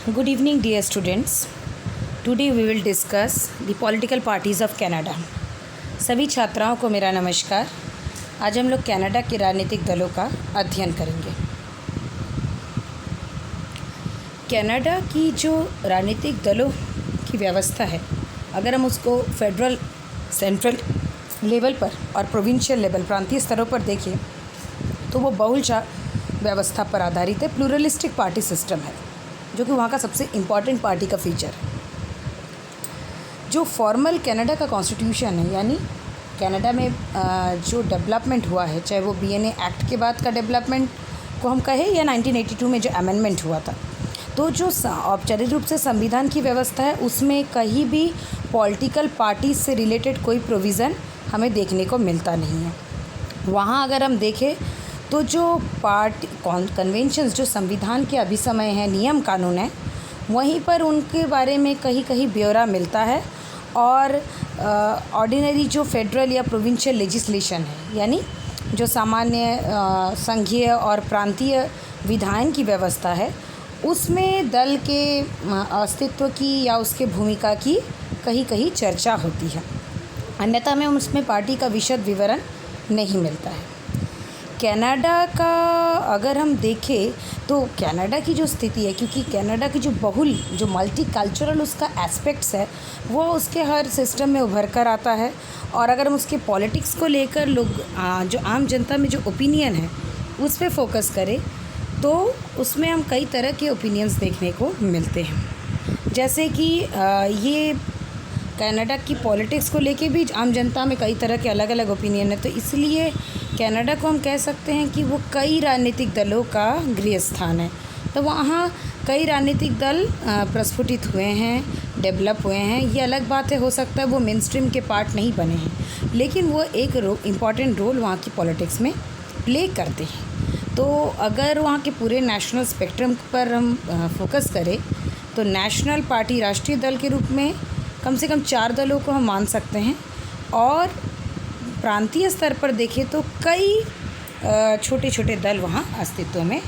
Good evening, dear students. Today we will discuss the political parties of Canada. सभी छात्राओं को मेरा नमस्कार। आज हम लोग कनाडा के राजनीतिक दलों का अध्ययन करेंगे। कनाडा की जो राजनीतिक दलों की व्यवस्था है, अगर हम उसको फेडरल, सेंट्रल लेवल पर और प्रोविंशियल लेवल, प्रांतीय स्तरों पर देखें तो वो बहुलशाह व्यवस्था पर आधारित है। प्लूरलिस्टिक पार्टी सिस्टम है, जो कि वहाँ का सबसे इम्पॉर्टेंट पार्टी का फीचर है। जो फॉर्मल कनाडा का कॉन्स्टिट्यूशन है, यानी कनाडा में जो डेवलपमेंट हुआ है, चाहे वो BNA एक्ट के बाद का डेवलपमेंट को हम कहें या 1982 में जो अमेंडमेंट हुआ था, तो जो औपचारिक रूप से संविधान की व्यवस्था है, उसमें कहीं भी पॉलिटिकल पार्टी से रिलेटेड कोई प्रोविज़न हमें देखने को मिलता नहीं है। वहाँ अगर हम देखें तो जो कन्वेंशंस जो संविधान के अभिसमय हैं, नियम कानून है, वहीं पर उनके बारे में कहीं कहीं ब्यौरा मिलता है। और ऑर्डिनरी जो फेडरल या प्रोविंशियल लेजिस्लेशन है, यानी जो सामान्य संघीय और प्रांतीय विधायन की व्यवस्था है, उसमें दल के अस्तित्व की या उसके भूमिका की कहीं कहीं चर्चा होती है। अन्यथा में उसमें पार्टी का विशद विवरण नहीं मिलता है। कनाडा का अगर हम देखें तो कनाडा की जो स्थिति है, क्योंकि कनाडा की जो मल्टी कल्चरल उसका एस्पेक्ट्स है, वो उसके हर सिस्टम में उभर कर आता है। और अगर हम उसके पॉलिटिक्स को लेकर लोग जो आम जनता में जो ओपिनियन है उस पर फोकस करें, तो उसमें हम कई तरह के ओपिनियंस देखने को मिलते हैं। जैसे कि ये कनाडा की पॉलिटिक्स को लेके भी आम जनता में कई तरह के अलग अलग ओपिनियन है। तो इसलिए कनाडा को हम कह सकते हैं कि वो कई राजनीतिक दलों का गृह स्थान है। तो वहाँ कई राजनीतिक दल प्रस्फुटित हुए हैं, डेवलप हुए हैं। ये अलग बात है, हो सकता है वो मेन स्ट्रीम के पार्ट नहीं बने हैं, लेकिन वो एक इम्पॉर्टेंट रोल वहाँ की पॉलिटिक्स में प्ले करते हैं। तो अगर वहाँ के पूरे नेशनल स्पेक्ट्रम पर हम फोकस करें तो नेशनल पार्टी, राष्ट्रीय दल के रूप में कम से कम 4 दलों को हम मान सकते हैं। और प्रांतीय स्तर पर देखें तो कई छोटे छोटे दल वहाँ अस्तित्व में।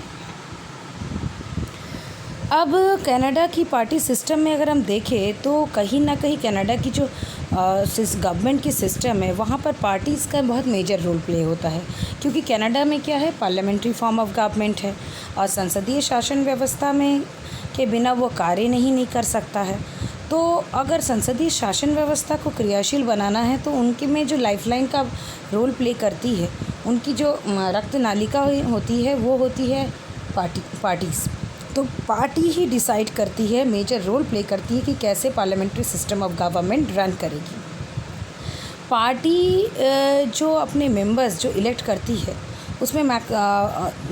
अब कनाडा की पार्टी सिस्टम में अगर हम देखें तो कहीं ना कहीं कनाडा की जो गवर्नमेंट की सिस्टम है, वहाँ पर पार्टीज़ का बहुत मेजर रोल प्ले होता है। क्योंकि कनाडा में क्या है, पार्लियामेंट्री फॉर्म ऑफ गवर्नमेंट है और संसदीय शासन व्यवस्था में के बिना वो कार्य नहीं कर सकता है। तो अगर संसदीय शासन व्यवस्था को क्रियाशील बनाना है तो उनके में जो लाइफलाइन का रोल प्ले करती है, उनकी जो रक्त नालिका होती है, वो होती है पार्टीज़। तो पार्टी ही डिसाइड करती है, मेजर रोल प्ले करती है कि कैसे parliamentary system of government run करेगी। पार्टी जो अपने मेंबर्स जो इलेक्ट करती है, उसमें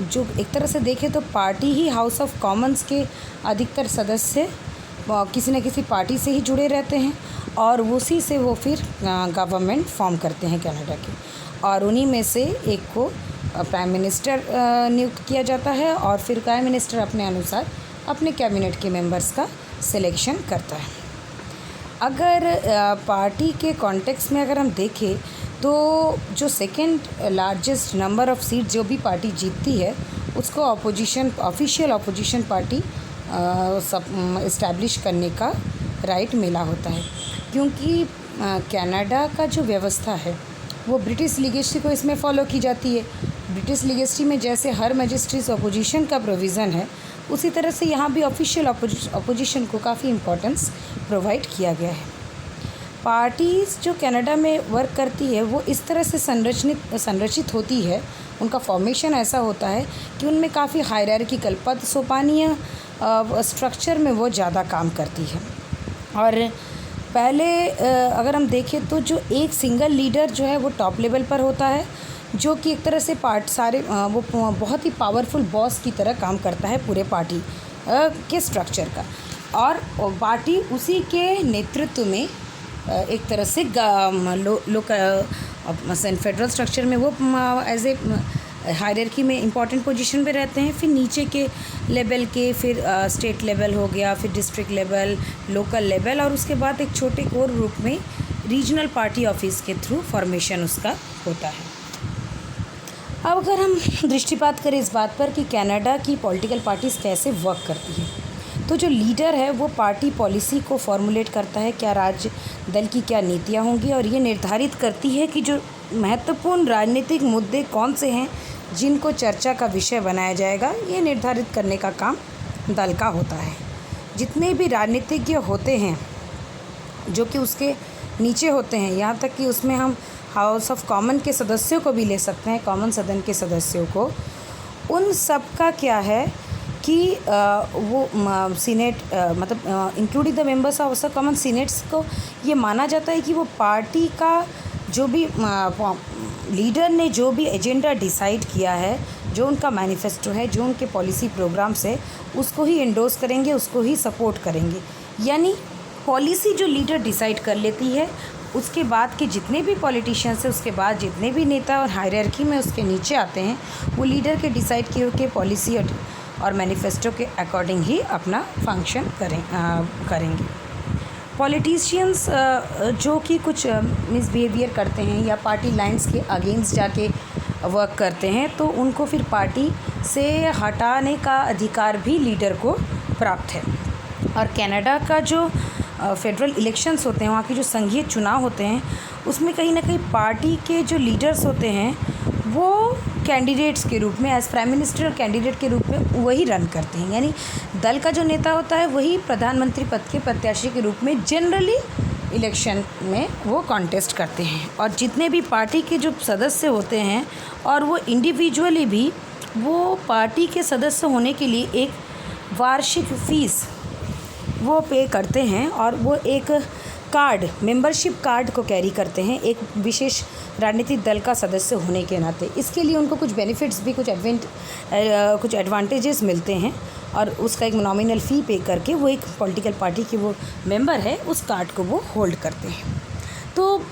जो एक तरह से देखें तो party he house of Commons के अधिकतर सदस्य किसी न किसी पार्टी से ही जुड़े रहते हैं और उसी से वो फिर गवर्नमेंट फॉर्म करते हैं कनाडा के। और उन्हीं में से एक को प्राइम मिनिस्टर नियुक्त किया जाता है और फिर प्राइम मिनिस्टर अपने अनुसार अपने कैबिनेट के मेंबर्स का सिलेक्शन करता है। अगर पार्टी के कॉन्टेक्स्ट में अगर हम देखें तो जो second largest number of seat जो भी पार्टी जीतती है, उसको ऑफिशियल अपोजिशन पार्टी इस्टेब्लिश करने का राइट मिला होता है। क्योंकि कनाडा का जो व्यवस्था है वो ब्रिटिश लीगेसी को इसमें फॉलो की जाती है। ब्रिटिश लीगेसी में जैसे हर मजिस्ट्रेट अपोजिशन का प्रोविज़न है, उसी तरह से यहाँ भी ऑफिशियल अपोजिशन को काफ़ी इम्पोर्टेंस प्रोवाइड किया गया है। पार्टीज़ जो कनाडा में वर्क करती है वो इस तरह से संरचित होती है, उनका फॉर्मेशन ऐसा होता है कि उनमें काफ़ी हायरार्किकल पद सोपानीय स्ट्रक्चर में वो ज़्यादा काम करती है। और पहले अगर हम देखें तो जो एक सिंगल लीडर जो है वो टॉप लेवल पर होता है, जो कि एक तरह से वो बहुत ही पावरफुल बॉस की तरह काम करता है पूरे पार्टी के स्ट्रक्चर का। और पार्टी उसी के नेतृत्व में एक तरह से फेडरल स्ट्रक्चर में वो एज ए हायरार्की में इम्पॉर्टेंट पोजीशन पे रहते हैं। फिर नीचे के लेवल के फिर स्टेट लेवल हो गया, फिर डिस्ट्रिक्ट लेवल, लोकल लेवल, और उसके बाद एक छोटे कोर ग्रुप में रीजनल पार्टी ऑफिस के थ्रू फॉर्मेशन उसका होता है। अब अगर हम दृष्टिपात करें इस बात पर कि कनाडा की पॉलिटिकल पार्टीज़ कैसे वर्क करती है, तो जो लीडर है वो पार्टी पॉलिसी को फॉर्मुलेट करता है, क्या राज्य दल की क्या नीतियाँ होंगी, और ये निर्धारित करती है कि जो महत्वपूर्ण राजनीतिक मुद्दे कौन से हैं जिनको चर्चा का विषय बनाया जाएगा। ये निर्धारित करने का काम दल का होता है। जितने भी राजनीतिज्ञ होते हैं जो कि उसके नीचे होते हैं, यहाँ तक कि उसमें हम हाउस ऑफ कॉमन के सदस्यों को भी ले सकते हैं, कॉमन सदन के सदस्यों को, उन सब का क्या है कि वो सीनेट मतलब including the members of House of Common senates को ये माना जाता है कि वो पार्टी का जो भी लीडर ने जो भी एजेंडा डिसाइड किया है, जो उनका मैनिफेस्टो है, जो उनके पॉलिसी प्रोग्राम्स है, उसको ही एंडोर्स करेंगे, उसको ही सपोर्ट करेंगे। यानी पॉलिसी जो लीडर डिसाइड कर लेती है, उसके बाद के जितने भी पॉलिटिशियंस हैं, उसके बाद जितने भी नेता और हायरार्की में उसके नीचे आते हैं, वो लीडर के डिसाइड किए हुए पॉलिसी और मैनिफेस्टो के अकॉर्डिंग ही अपना फंक्शन करेंगे। पॉलिटिशियंस जो कि कुछ मिसबिहेवियर करते हैं या पार्टी लाइंस के अगेंस्ट जाके वर्क करते हैं, तो उनको फिर पार्टी से हटाने का अधिकार भी लीडर को प्राप्त है। और कनाडा का जो फेडरल इलेक्शंस होते हैं, वहाँ के जो संघीय चुनाव होते हैं, उसमें कहीं ना कहीं पार्टी के जो लीडर्स होते हैं वो कैंडिडेट्स के रूप में, एज प्राइम मिनिस्टर कैंडिडेट के रूप में वही रन करते हैं। यानी दल का जो नेता होता है वही प्रधानमंत्री पद के प्रत्याशी के रूप में जनरली इलेक्शन में वो कॉन्टेस्ट करते हैं। और जितने भी पार्टी के जो सदस्य होते हैं, और वो इंडिविजुअली भी वो पार्टी के सदस्य होने के लिए एक वार्षिक फ़ीस वो पे करते हैं, और वो एक कार्ड, मेंबरशिप कार्ड को कैरी करते हैं एक विशेष राजनीतिक दल का सदस्य होने के नाते। इसके लिए उनको कुछ बेनिफिट्स भी, कुछ एडवांटेजेस मिलते हैं, और उसका एक नॉमिनल फ़ी पे करके वो एक पॉलिटिकल पार्टी के वो मेंबर है, उस कार्ड को वो होल्ड करते हैं। तो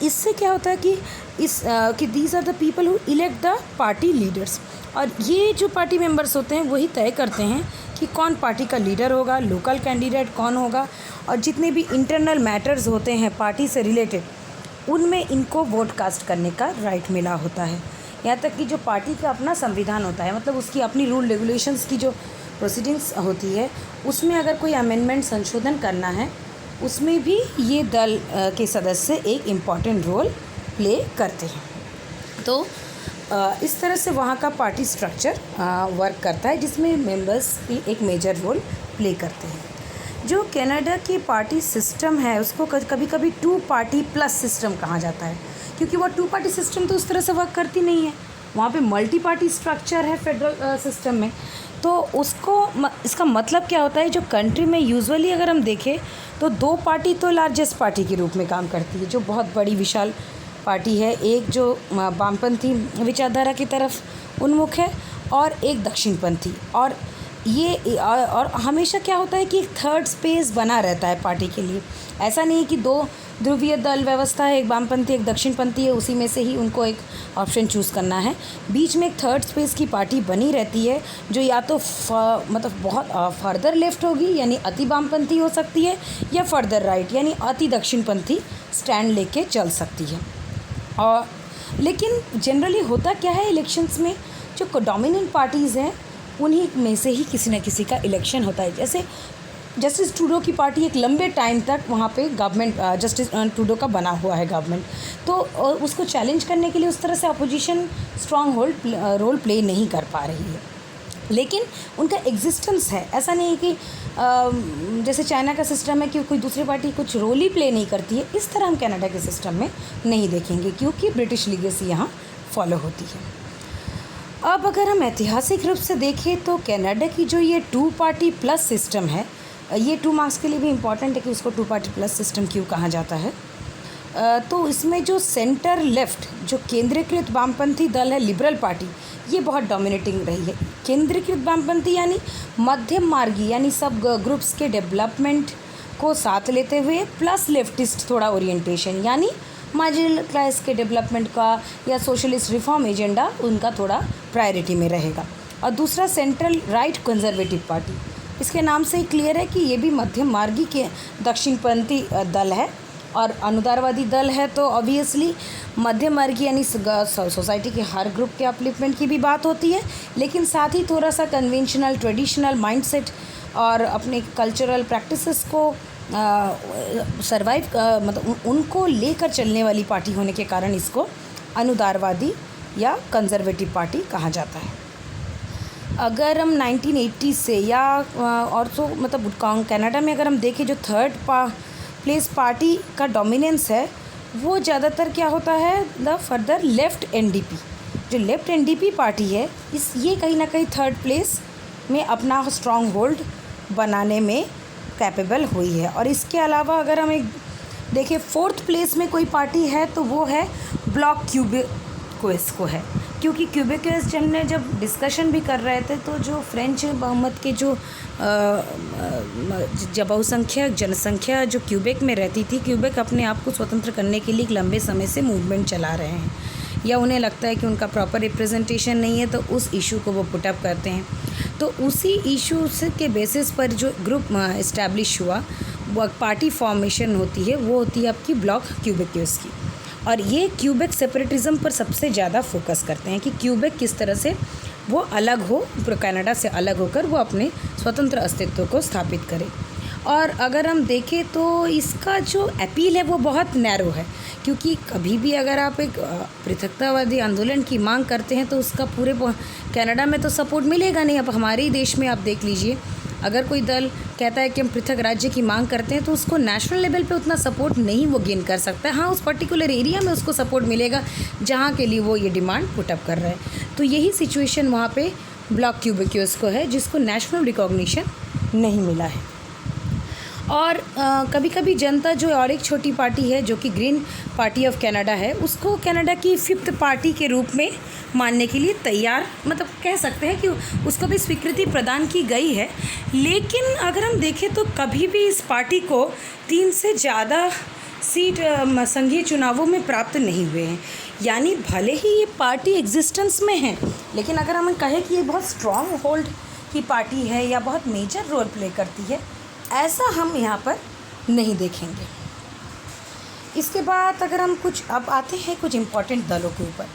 इससे क्या होता है कि these are the people who elect the party leaders, और ये जो पार्टी मेंबर्स होते हैं वही तय करते हैं कि कौन पार्टी का लीडर होगा, लोकल कैंडिडेट कौन होगा, और जितने भी इंटरनल मैटर्स होते हैं पार्टी से रिलेटेड, उनमें इनको वोट कास्ट करने का राइट मिला होता है। यहाँ तक कि जो पार्टी का अपना संविधान होता है, मतलब उसकी अपनी रूल रेगुलेशंस की जो प्रोसीडिंग्स होती है, उसमें अगर कोई अमेंडमेंट संशोधन करना है, उसमें भी ये दल के सदस्य एक इम्पॉर्टेंट रोल प्ले करते हैं। तो इस तरह से वहाँ का पार्टी स्ट्रक्चर वर्क करता है, जिसमें मेंबर्स भी एक मेजर रोल प्ले करते हैं। जो कनाडा की पार्टी सिस्टम है उसको कभी कभी 2 पार्टी प्लस सिस्टम कहा जाता है, क्योंकि वो 2 पार्टी सिस्टम तो उस तरह से वर्क करती नहीं है। वहाँ पे मल्टी पार्टी स्ट्रक्चर है फेडरल सिस्टम में। तो इसका मतलब क्या होता है, जो कंट्री में यूजुअली अगर हम देखें तो 2 पार्टी तो लार्जेस्ट पार्टी के रूप में काम करती है, जो बहुत बड़ी विशाल पार्टी है। एक जो वामपंथी विचारधारा की तरफ उन्मुख है, और एक दक्षिणपंथी। और ये और हमेशा क्या होता है कि एक थर्ड स्पेस बना रहता है पार्टी के लिए। ऐसा नहीं कि 2 ध्रुवीय दल व्यवस्था है, एक वामपंथी एक दक्षिणपंथी है, उसी में से ही उनको एक ऑप्शन चूज़ करना है। बीच में एक थर्ड स्पेस की पार्टी बनी रहती है, जो या तो मतलब बहुत फर्दर लेफ्ट होगी, यानी अति वामपंथी हो सकती है, या फर्दर राइट यानी अति दक्षिणपंथी स्टैंड लेके चल सकती है। और लेकिन जनरली होता क्या है, इलेक्शंस में जो डोमिनेंट पार्टीज़ हैं उन्हीं में से ही किसी न किसी का इलेक्शन होता है। जैसे जस्टिस ट्रूडो की पार्टी एक लंबे टाइम तक वहाँ पे गवर्नमेंट, जस्टिस ट्रूडो का बना हुआ है गवर्नमेंट, तो उसको चैलेंज करने के लिए उस तरह से opposition strong hold role play नहीं कर पा रही है, लेकिन उनका एग्जिस्टेंस है। ऐसा नहीं है कि जैसे चाइना का सिस्टम है कि कोई दूसरी पार्टी कुछ रोल ही प्ले नहीं करती है, इस तरह हम कनाडा के सिस्टम में नहीं देखेंगे, क्योंकि ब्रिटिश लीगेसी यहाँ फॉलो होती है। अब अगर हम ऐतिहासिक रूप से देखें तो कनाडा की जो ये 2 पार्टी प्लस सिस्टम है, ये 2 मार्क्स के लिए भी इम्पॉर्टेंट है कि उसको 2 पार्टी प्लस सिस्टम क्यों कहा जाता है। तो इसमें जो सेंटर लेफ्ट जो केंद्रीकृत वामपंथी दल है, लिबरल पार्टी, ये बहुत डोमिनेटिंग रही है। केंद्रीकृत वामपंथी यानी मध्यम मार्गी, यानी सब ग्रुप्स के डेवलपमेंट को साथ लेते हुए, प्लस लेफ्टिस्ट थोड़ा ओरिएंटेशन, यानी मार्जिनल क्लास के डेवलपमेंट का या सोशलिस्ट रिफॉर्म एजेंडा उनका थोड़ा प्रायोरिटी में रहेगा। और दूसरा सेंट्रल राइट कंजर्वेटिव पार्टी, इसके नाम से ही क्लियर है कि ये भी मध्यम मार्गी के दक्षिणपंथी दल है। और अनुदारवादी दल है तो ऑब्वियसली मध्यम मार्गी यानी सोसाइटी के हर ग्रुप के अपलिफ्टमेंट की भी बात होती है, लेकिन साथ ही थोड़ा सा कन्वेंशनल ट्रेडिशनल माइंडसेट और अपने कल्चरल प्रैक्टिसेस को सरवाइव मतलब उनको लेकर चलने वाली पार्टी होने के कारण इसको अनुदारवादी या कंजर्वेटिव पार्टी कहा जाता है। अगर हम 1980 से या और तो मतलब कनाडा में अगर हम देखें जो थर्ड प्लेस पार्टी का डोमिनेंस है वो ज़्यादातर क्या होता है, द फर्दर लेफ़्ट एनडीपी। जो लेफ़्ट एनडीपी पार्टी है ये कहीं ना कहीं थर्ड प्लेस में अपना स्ट्रॉन्ग होल्ड बनाने में कैपेबल हुई है। और इसके अलावा अगर हम एक देखें फोर्थ प्लेस में कोई पार्टी है तो वो है ब्लॉक क्यूबेकोइस को है, क्योंकि क्यूबेकोइस जब डिस्कशन भी कर रहे थे तो जो फ्रेंच बहुमत के जो बहुसंख्यक जनसंख्या जो क्यूबेक में रहती थी, क्यूबेक अपने आप को स्वतंत्र करने के लिए एक लंबे समय से मूवमेंट चला रहे हैं, या उन्हें लगता है कि उनका प्रॉपर रिप्रेजेंटेशन नहीं है तो उस इशू को वो पुटअप करते हैं। तो उसी इशू के बेसिस पर जो ग्रुप इस्टेब्लिश हुआ, वो पार्टी फॉर्मेशन होती है, वो होती है आपकी ब्लॉक क्यूबेकोइस की। और ये क्यूबेक सेपरेटिज़म पर सबसे ज़्यादा फोकस करते हैं कि क्यूबेक किस तरह से वो अलग हो, कनाडा से अलग होकर वो अपने स्वतंत्र अस्तित्व को स्थापित करे। और अगर हम देखें तो इसका जो अपील है वो बहुत नैरो है, क्योंकि कभी भी अगर आप एक पृथकतावादी आंदोलन की मांग करते हैं तो उसका पूरे कनाडा में तो सपोर्ट मिलेगा नहीं। अब हमारे ही देश में आप देख लीजिए, अगर कोई दल कहता है कि हम पृथक राज्य की मांग करते हैं तो उसको नेशनल लेवल पे उतना सपोर्ट नहीं वो गेन कर सकता है। हाँ, उस पर्टिकुलर एरिया में उसको सपोर्ट मिलेगा जहाँ के लिए वो ये डिमांड पुटअप कर रहा है। तो यही सिचुएशन वहाँ पे ब्लॉक क्यूबेकोइस को है, जिसको नेशनल रिकॉग्निशन नहीं मिला है। और कभी कभी जनता जो और एक छोटी पार्टी है जो कि ग्रीन पार्टी ऑफ कनाडा है, उसको कनाडा की फिफ्थ पार्टी के रूप में मानने के लिए तैयार, मतलब कह सकते हैं कि उसको भी स्वीकृति प्रदान की गई है। लेकिन अगर हम देखें तो कभी भी इस पार्टी को 3 से ज़्यादा सीट संघीय चुनावों में प्राप्त नहीं हुए हैं। यानी भले ही ये पार्टी एग्जिस्टेंस में है, लेकिन अगर हम कहें कि ये बहुत स्ट्रॉन्ग होल्ड की पार्टी है या बहुत मेजर रोल प्ले करती है, ऐसा हम यहाँ पर नहीं देखेंगे। इसके बाद अगर हम अब आते हैं कुछ इम्पॉर्टेंट दलों के ऊपर।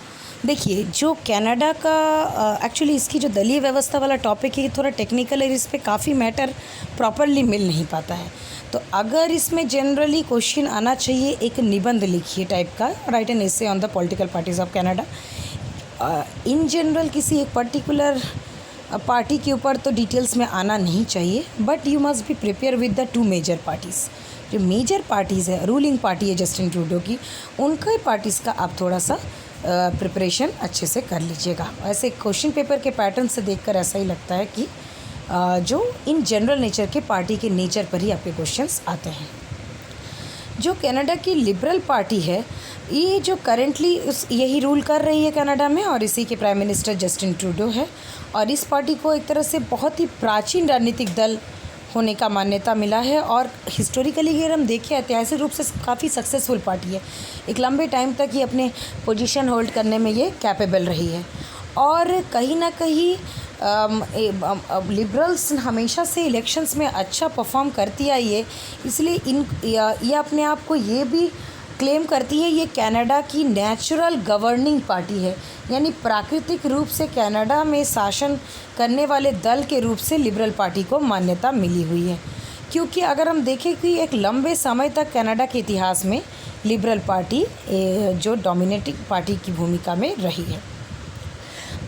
देखिए, जो कनाडा का एक्चुअली इसकी जो दलीय व्यवस्था वाला टॉपिक है, थोड़ा टेक्निकल है, इस पर काफ़ी मैटर प्रॉपरली मिल नहीं पाता है। तो अगर इसमें जनरली क्वेश्चन आना चाहिए, एक निबंध लिखिए टाइप का, right an essay on the political parties of Canada. In general किसी एक पर्टिकुलर पार्टी के ऊपर तो डिटेल्स में आना नहीं चाहिए, but you must be prepare with the 2 major parties. जो मेजर पार्टीज़ है, रूलिंग पार्टी है जस्टिन ट्रूडो की, उनका पार्टीज़ का आप थोड़ा सा प्रिपरेशन अच्छे से कर लीजिएगा। ऐसे क्वेश्चन पेपर के पैटर्न से देखकर ऐसा ही लगता है कि जो इन जनरल नेचर के पार्टी के नेचर पर ही आपके क्वेश्चंस आते हैं। जो कनाडा की लिबरल पार्टी है, ये जो करेंटली यही रूल कर रही है कनाडा में, और इसी के प्राइम मिनिस्टर जस्टिन ट्रूडो है। और इस पार्टी को एक तरह से बहुत ही प्राचीन राजनीतिक दल होने का मान्यता मिला है, और हिस्टोरिकली अगर हम देखें ऐतिहासिक रूप से काफ़ी सक्सेसफुल पार्टी है। एक लंबे टाइम तक ये अपने पोजीशन होल्ड करने में ये कैपेबल रही है। और कहीं ना कहीं लिबरल्स हमेशा से इलेक्शंस में अच्छा परफॉर्म करती आई है, इसलिए ये अपने आप को ये भी क्लेम करती है ये कनाडा की नेचुरल गवर्निंग पार्टी है, यानी प्राकृतिक रूप से कनाडा में शासन करने वाले दल के रूप से लिबरल पार्टी को मान्यता मिली हुई है। क्योंकि अगर हम देखें कि एक लंबे समय तक कनाडा के इतिहास में लिबरल पार्टी जो डोमिनेटिंग पार्टी की भूमिका में रही है।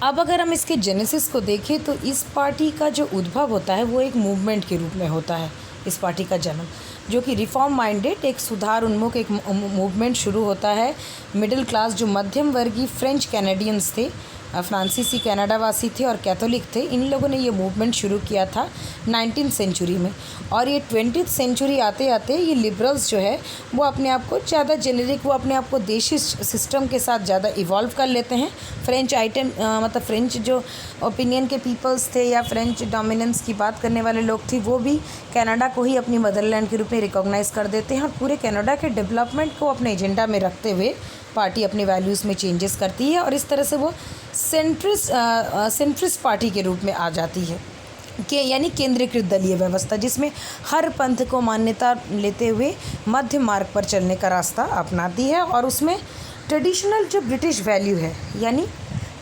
अब अगर हम इसके जेनेसिस को देखें तो इस पार्टी का जो उद्भव होता है वो एक मूवमेंट के रूप में होता है। इस पार्टी का जन्म, जो कि रिफॉर्म माइंडेड एक सुधार उन्मुख एक मूवमेंट शुरू होता है। मिडिल क्लास जो मध्यम वर्गीय फ्रेंच कैनेडियंस थे, फ्रांसीसी कनाडावासी थे और कैथोलिक थे, इन लोगों ने ये मूवमेंट शुरू किया था 19th सेंचुरी में। और ये 20th सेंचुरी आते आते ये लिबरल्स जो है वो अपने आप को ज़्यादा जेनेरिक, वो अपने आप को देशी सिस्टम के साथ ज़्यादा इवॉल्व कर लेते हैं। फ्रेंच मतलब फ्रेंच जो ओपिनियन के पीपल्स थे या फ्रेंच डोमिनेंस की बात करने वाले लोग थे, वो भी कनाडा को ही अपनी मदरलैंड के रूप में रिकॉग्नाइज़ कर देते हैं। और पूरे कनाडा के डेवलपमेंट को अपने एजेंडा में रखते हुए पार्टी अपने वैल्यूज़ में चेंजेस करती है, और इस तरह से वो सेंट्रिस्ट पार्टी के रूप में आ जाती है, कि यानी केंद्रीकृत दलीय व्यवस्था, जिसमें हर पंथ को मान्यता लेते हुए मध्य मार्ग पर चलने का रास्ता अपनाती है। और उसमें ट्रेडिशनल जो ब्रिटिश वैल्यू है, यानी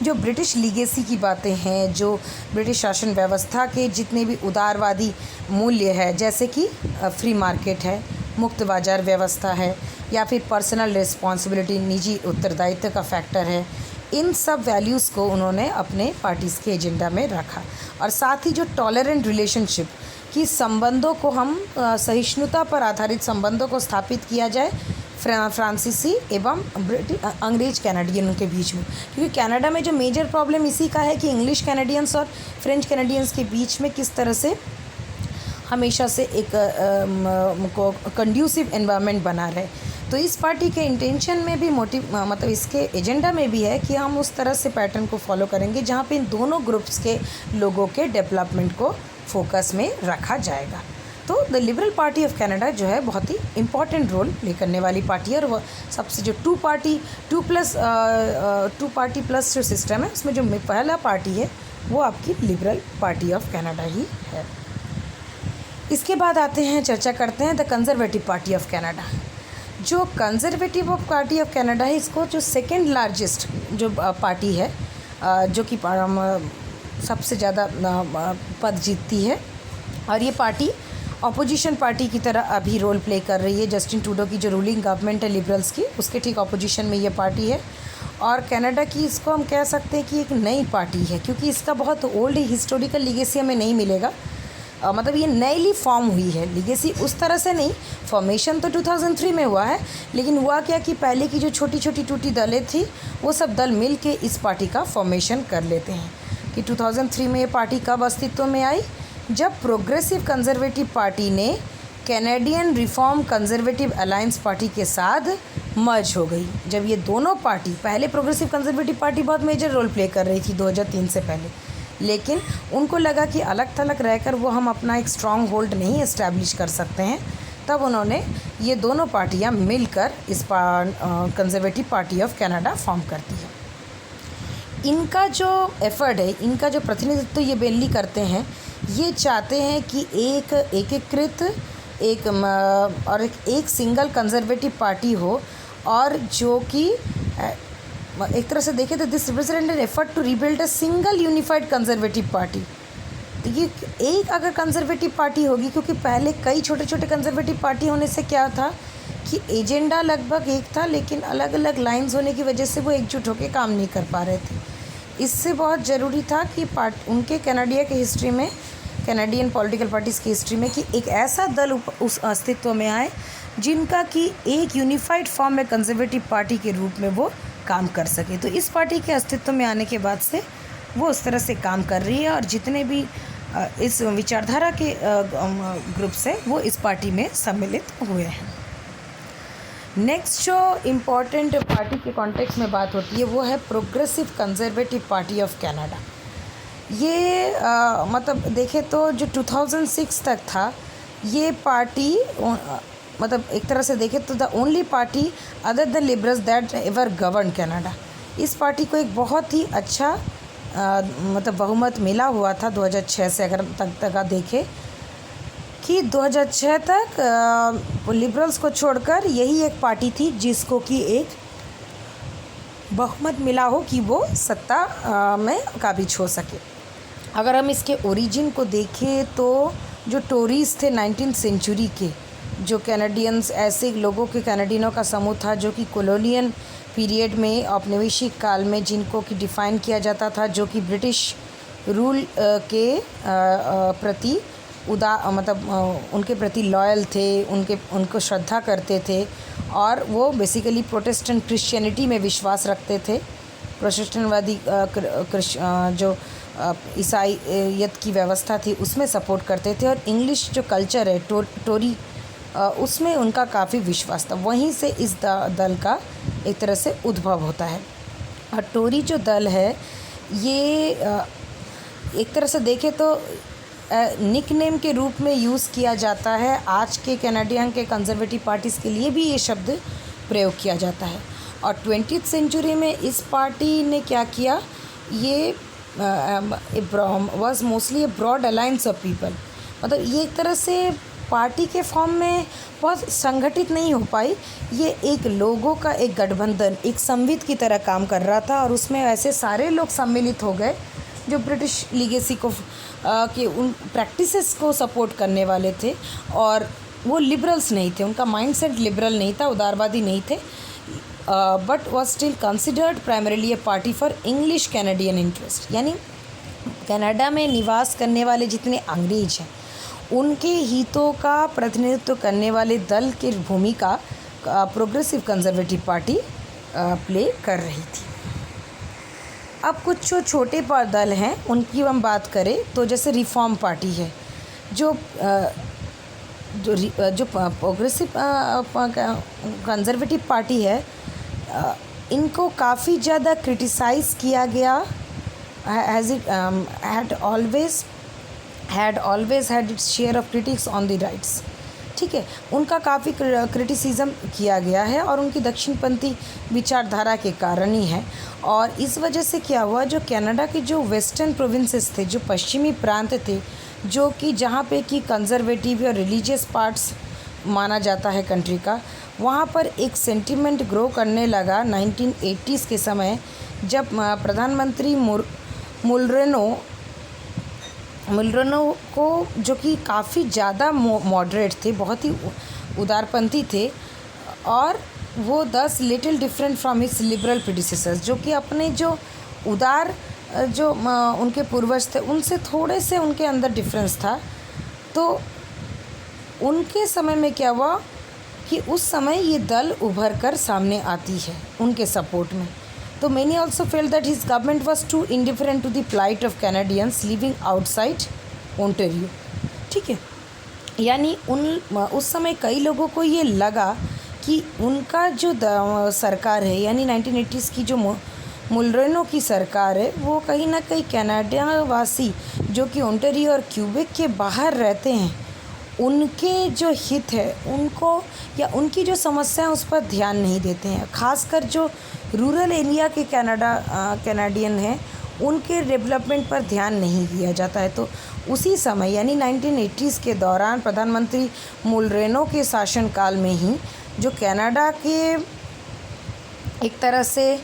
जो ब्रिटिश लीगेसी की बातें हैं, जो ब्रिटिश शासन व्यवस्था के जितने भी उदारवादी मूल्य है, जैसे कि फ्री मार्केट है, मुक्त बाज़ार व्यवस्था है, या फिर पर्सनल रिस्पॉन्सिबिलिटी, निजी उत्तरदायित्व का फैक्टर है, इन सब वैल्यूज़ को उन्होंने अपने पार्टीज़ के एजेंडा में रखा। और साथ ही जो टॉलरेंट रिलेशनशिप कि संबंधों को हम सहिष्णुता पर आधारित संबंधों को स्थापित किया जाए फ्रांसीसी एवं अंग्रेज कैनेडियन के बीच में, क्योंकि कनाडा में जो मेजर प्रॉब्लम इसी का है कि इंग्लिश कैनेडियंस और फ्रेंच कैनेडियंस के बीच में किस तरह से हमेशा से एक कंड्यूसिव एनवायरनमेंट बना रहे। तो इस पार्टी के इंटेंशन में भी मतलब इसके एजेंडा में भी है कि हम उस तरह से पैटर्न को फॉलो करेंगे जहाँ पे इन दोनों ग्रुप्स के लोगों के डेवलपमेंट को फोकस में रखा जाएगा। तो the liberal party of Canada जो है बहुत ही इम्पॉर्टेंट रोल प्ले करने वाली पार्टी है। और वह सबसे जो टू पार्टी प्लस जो सिस्टम है उसमें जो पहला पार्टी है वो आपकी लिबरल पार्टी ऑफ कनाडा ही है। इसके बाद आते हैं, चर्चा करते हैं the conservative party of Canada. जो कंजर्वेटिव पार्टी ऑफ कनाडा है, इसको जो सेकेंड लार्जेस्ट जो पार्टी है, जो कि सबसे ज़्यादा पद जीतती है, और ये पार्टी अपोजिशन पार्टी की तरह अभी रोल प्ले कर रही है। जस्टिन ट्रूडो की जो रूलिंग गवर्नमेंट है लिबरल्स की, उसके ठीक अपोजिशन में ये पार्टी है। और कनाडा की इसको हम कह सकते हैं कि एक नई पार्टी है, क्योंकि इसका बहुत ओल्ड हिस्टोरिकल लीगेसी हमें नहीं मिलेगा। मतलब ये नईली फॉर्म हुई है, लीगेसी उस तरह से नहीं, फॉर्मेशन तो 2003 में हुआ है, लेकिन हुआ क्या कि पहले की जो छोटी छोटी टूटी दलें थी वो सब दल मिल के इस पार्टी का फॉर्मेशन कर लेते हैं। कि 2003 में ये पार्टी कब अस्तित्व में आई, जब प्रोग्रेसिव कंजर्वेटिव पार्टी ने Canadian reform conservative alliance party के साथ मर्ज हो गई। जब ये दोनों पार्टी, पहले प्रोग्रेसिव कंजर्वेटिव पार्टी बहुत मेजर रोल प्ले कर रही थी 2003 से पहले, लेकिन उनको लगा कि अलग थलग रहकर वो हम अपना एक स्ट्रॉन्ग होल्ड नहीं इस्टेब्लिश कर सकते हैं, तब उन्होंने ये दोनों पार्टियां मिलकर इस conservative party of Canada form करती है। इनका जो एफर्ट है, इनका जो प्रतिनिधित्व ये मेनली करते हैं, ये चाहते हैं कि एक एकीकृत एक सिंगल कंजर्वेटिव पार्टी हो, और जो कि एक तरह से देखें तो this represent an effort to rebuild a single unified conservative party. तो ये एक अगर कंजर्वेटिव पार्टी होगी, क्योंकि पहले कई छोटे छोटे कंजर्वेटिव पार्टी होने से क्या था कि एजेंडा लगभग एक था, लेकिन अलग अलग लाइंस होने की वजह से वो एकजुट होकर काम नहीं कर पा रहे थे। इससे बहुत ज़रूरी था कि उनके कनाडिया के हिस्ट्री में, कैनेडियन पॉलिटिकल पार्टीज़ की हिस्ट्री में, कि एक ऐसा दल उस अस्तित्व में आए जिनका कि एक यूनिफाइड फॉर्म में कंजर्वेटिव पार्टी के रूप में वो काम कर सके। तो इस पार्टी के अस्तित्व में आने के बाद से वो उस तरह से काम कर रही है, और जितने भी इस विचारधारा के ग्रुप्स हैं वो इस पार्टी में सम्मिलित हुए हैं। नेक्स्ट जो इम्पॉर्टेंट पार्टी के कॉन्टेक्स्ट में बात होती है वो है progressive conservative party of Canada. ये मतलब देखें तो जो 2006 तक था, ये पार्टी मतलब एक तरह से देखें तो the only party other than liberals that ever govern Canada. इस पार्टी को एक बहुत ही अच्छा मतलब बहुमत मिला हुआ था 2006 से, अगर तक देखें कि 2006 तक लिबरल्स को छोड़कर यही एक पार्टी थी जिसको कि एक बहुमत मिला हो कि वो सत्ता में काबिज हो सके। अगर हम इसके ओरिजिन को देखें तो जो टोरीज थे 19th सेंचुरी के, जो कैनेडियंस, ऐसे लोगों के कैनेडियनों का समूह था जो कि कॉलोनियल पीरियड में, औपनिवेशिक काल में, जिनको कि डिफ़ाइन किया जाता था, जो कि ब्रिटिश रूल के प्रति मतलब उनके प्रति लॉयल थे, उनको श्रद्धा करते थे, और वो बेसिकली प्रोटेस्टेंट क्रिश्चियनिटी में विश्वास रखते थे। प्रोटेस्टेंटवादी जो ईसाईयत की व्यवस्था थी उसमें सपोर्ट करते थे, और इंग्लिश जो कल्चर है टोरी उसमें उनका काफ़ी विश्वास था। वहीं से इस दल का एक तरह से उद्भव होता है। और टोरी जो दल है ये एक तरह से देखें तो निकनेम के रूप में यूज़ किया जाता है। आज के कनाडियन के कंजर्वेटिव पार्टीज़ के लिए भी ये शब्द प्रयोग किया जाता है। और 20th सेंचुरी में इस पार्टी ने क्या किया, ये was mostly a broad alliance of people, मतलब ये एक तरह से पार्टी के फॉर्म में बहुत संगठित नहीं हो पाई। ये एक लोगों का एक गठबंधन, एक संविद की तरह काम कर रहा था और उसमें ऐसे सारे लोग सम्मिलित हो गए जो ब्रिटिश लीगेसी को कि उन प्रैक्टिसेस को सपोर्ट करने वाले थे, और वो लिबरल्स नहीं थे, उनका माइंडसेट लिबरल नहीं था, उदारवादी नहीं थे, but was still considered primarily A party for English Canadian interest. यानी कनाडा में निवास करने वाले जितने अंग्रेज हैं उनके हितों का प्रतिनिधित्व करने वाले दल की भूमिका प्रोग्रेसिव कंजर्वेटिव पार्टी प्ले कर रही थी। अब कुछ जो छोटे दल हैं उनकी हम बात करें तो जैसे रिफॉर्म पार्टी है, जो प्रोग्रेसिव कंजर्वेटिव पार्टी है, इनको काफ़ी ज़्यादा क्रिटिसाइज़ किया गया, as it had always had its share of critics on the rights। ठीक है, उनका काफ़ी क्रिटिसिज्म किया गया है और उनकी दक्षिणपंथी विचारधारा के कारण ही है। और इस वजह से क्या हुआ, जो कनाडा के जो वेस्टर्न प्रोविंसेस थे, जो पश्चिमी प्रांत थे, जो कि जहाँ पे कि कंजर्वेटिव और रिलीजियस पार्ट्स माना जाता है कंट्री का, वहाँ पर एक सेंटिमेंट ग्रो करने लगा 1980s के समय, जब प्रधानमंत्री मुलरेनो को, जो कि काफ़ी ज़्यादा मॉडरेट थे, बहुत ही उदारपंथी थे, और वो 10 little different from his liberal predecessors, जो कि अपने जो उदार जो उनके पूर्वज थे उनसे थोड़े से उनके अंदर डिफरेंस था। तो उनके समय में क्या हुआ कि उस समय ये दल उभर कर सामने आती है उनके सपोर्ट में। तो many also felt that his government was too indifferent to the plight of Canadians living outside Ontario. ठीक है, यानी उस समय कई लोगों को ये लगा कि उनका जो सरकार है, यानी 1980s की जो मुलरेनो की सरकार है, वो कहीं ना कहीं कनाडा वासी जो कि ओंटारियो और क्यूबेक के बाहर रहते हैं, उनके जो हित है उनको या उनकी जो समस्या है उस पर ध्यान नहीं देते हैं। खासकर जो रूरल एरिया के कैनेडियन हैं उनके डेवलपमेंट पर ध्यान नहीं दिया जाता है। तो उसी समय यानी 1980s के दौरान प्रधानमंत्री मुलरेनो के शासनकाल में ही जो कनाडा के एक तरह से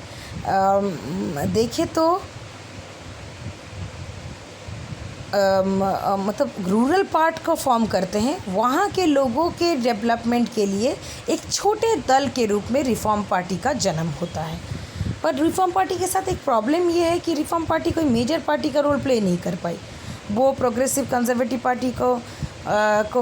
देखें तो मतलब रूरल पार्ट को फॉर्म करते हैं, वहाँ के लोगों के डेवलपमेंट के लिए एक छोटे दल के रूप में रिफॉर्म पार्टी का जन्म होता है। पर रिफॉर्म पार्टी के साथ एक प्रॉब्लम ये है कि रिफॉर्म पार्टी कोई मेजर पार्टी का रोल प्ले नहीं कर पाई। वो प्रोग्रेसिव कंजर्वेटिव पार्टी को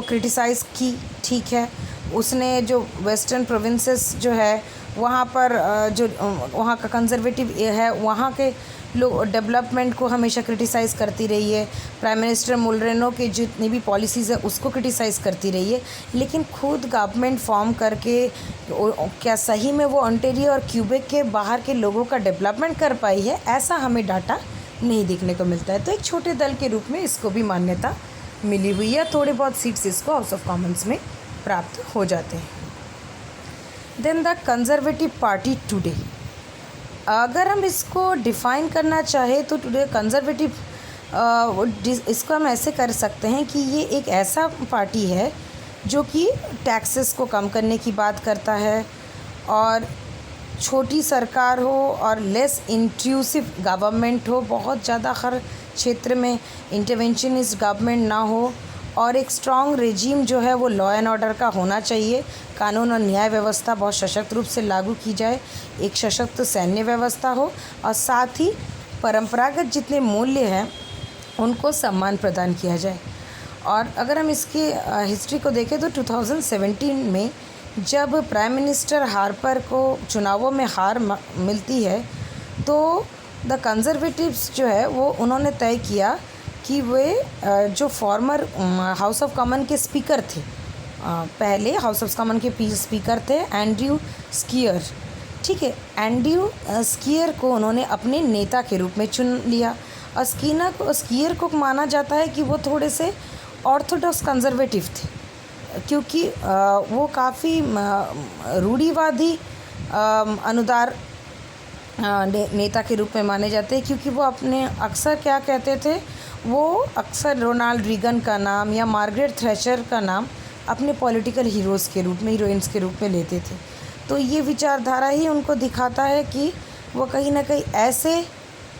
क्रिटिसाइज़ की, ठीक है, उसने जो वेस्टर्न प्रोविंसेस जो है वहाँ पर जो वहाँ का कंजर्वेटिव है वहाँ के लोग डेवलपमेंट को हमेशा क्रिटिसाइज़ करती रही है। प्राइम मिनिस्टर मुलरेनो के जितनी भी पॉलिसीज़ है उसको क्रिटिसाइज़ करती रही है, लेकिन खुद गवर्नमेंट फॉर्म करके क्या सही में वो ओंटारियो और क्यूबेक के बाहर के लोगों का डेवलपमेंट कर पाई है, ऐसा हमें डाटा नहीं देखने को मिलता है। तो एक छोटे दल के रूप में इसको भी मान्यता मिली हुई है, थोड़े बहुत सीट्स इसको हाउस ऑफ कॉमन्स में प्राप्त हो जाते हैं। Then the conservative party today, अगर हम इसको डिफ़ाइन करना चाहें तो टुडे कंजर्वेटिव इसको हम ऐसे कर सकते हैं कि ये एक ऐसा पार्टी है जो कि टैक्सेस को कम करने की बात करता है, और छोटी सरकार हो और लेस इंट्रूसिव गवर्नमेंट हो, बहुत ज़्यादा हर क्षेत्र में इंटरवेंशनिस्ट गवर्नमेंट ना हो, और एक स्ट्रॉन्ग रेजीम जो है वो लॉ एंड ऑर्डर का होना चाहिए, कानून और न्याय व्यवस्था बहुत सशक्त रूप से लागू की जाए, एक सशक्त सैन्य व्यवस्था हो, और साथ ही परंपरागत जितने मूल्य हैं उनको सम्मान प्रदान किया जाए। और अगर हम इसकी हिस्ट्री को देखें तो 2017 में जब प्राइम मिनिस्टर हार्पर को चुनावों में हार मिलती है तो द कंजर्वेटिव्स जो है वो उन्होंने तय किया कि वे जो फॉर्मर हाउस ऑफ कॉमन के स्पीकर थे, पहले हाउस ऑफ कॉमन के स्पीकर थे एंड्रयू स्कीयर, ठीक है, एंड्रयू स्कीयर को उन्होंने अपने नेता के रूप में चुन लिया। और स्कीयर को माना जाता है कि वो थोड़े से ऑर्थोडॉक्स कंजर्वेटिव थे, क्योंकि वो काफ़ी रूढ़िवादी अनुदार नेता के रूप में माने जाते हैं, क्योंकि वो अपने अक्सर क्या कहते थे, वो अक्सर रोनाल्ड रीगन का नाम या मार्गरेट थैचर का नाम अपने पॉलिटिकल हीरोज़ के रूप में, हीरोइंस के रूप में लेते थे। तो ये विचारधारा ही उनको दिखाता है कि वो कहीं ना कहीं ऐसे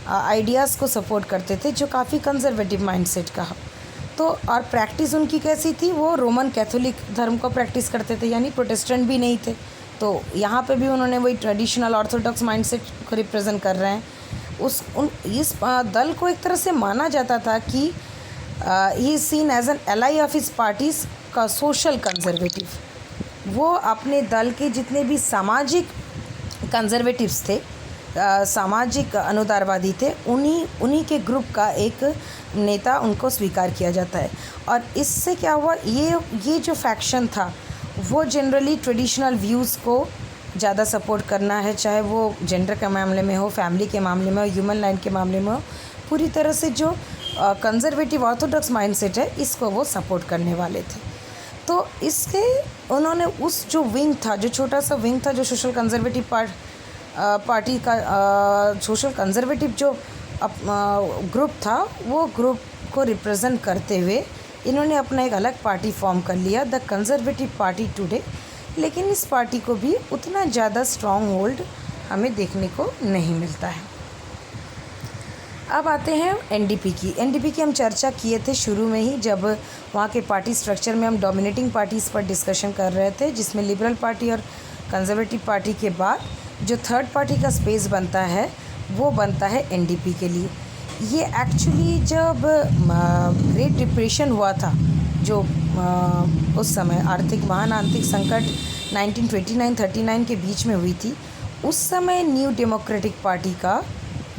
आइडियाज़ को सपोर्ट करते थे जो काफ़ी कंजर्वेटिव माइंडसेट का। तो और प्रैक्टिस उनकी कैसी थी, वो रोमन कैथोलिक धर्म को प्रैक्टिस करते थे, यानी प्रोटेस्टेंट भी नहीं थे। तो यहाँ पे भी उन्होंने वही ट्रेडिशनल ऑर्थोडॉक्स माइंडसेट को रिप्रेजेंट कर रहे हैं। इस दल को एक तरह से माना जाता था कि he is seen as an ally of his parties का सोशल कंजर्वेटिव। वो अपने दल के जितने भी सामाजिक कंजर्वेटिव्स थे, सामाजिक अनुदारवादी थे, उन्हीं के ग्रुप का एक नेता उनको स्वीकार किया जाता है। और इससे क्या हुआ, ये जो फैक्शन था वो जनरली ट्रेडिशनल व्यूज़ को ज़्यादा सपोर्ट करना है, चाहे वो जेंडर के मामले में हो, फैमिली के मामले में हो, ह्यूमन लाइन के मामले में हो। पूरी तरह से जो कंजर्वेटिव ऑर्थोडॉक्स माइंडसेट है, इसको वो सपोर्ट करने वाले थे। तो इसके उन्होंने उस जो विंग था, जो छोटा सा विंग था, जो सोशल कंजर्वेटिव पार्टी का सोशल कंजर्वेटिव जो ग्रुप था, वो ग्रुप को रिप्रेजेंट करते हुए इन्होंने अपना एक अलग पार्टी फॉर्म कर लिया, द कंजर्वेटिव पार्टी टुडे। लेकिन इस पार्टी को भी उतना ज़्यादा स्ट्रॉन्ग होल्ड हमें देखने को नहीं मिलता है। अब आते हैं एनडीपी की हम चर्चा किए थे शुरू में ही, जब वहाँ के पार्टी स्ट्रक्चर में हम डोमिनेटिंग पार्टीज़ पर डिस्कशन कर रहे थे, जिसमें लिबरल पार्टी और कंजर्वेटिव पार्टी के बाद जो थर्ड पार्टी का स्पेस बनता है वो बनता है एनडीपी के लिए। ये एक्चुअली जब ग्रेट डिप्रेशन हुआ था, जो उस समय महान आर्थिक संकट 1929-39 के बीच में हुई थी, उस समय न्यू डेमोक्रेटिक पार्टी का